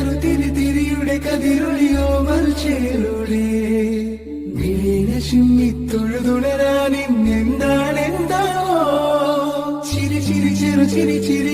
തിരിയുടെ കതിരൊളിയോ മറിച്ചേലൂടെ വീണ ചിമ്മിത്തൊഴുതുണരാൻ എന്താണെന്താണോ ചിരി ചിരി ചെറു ചിരി ചിരി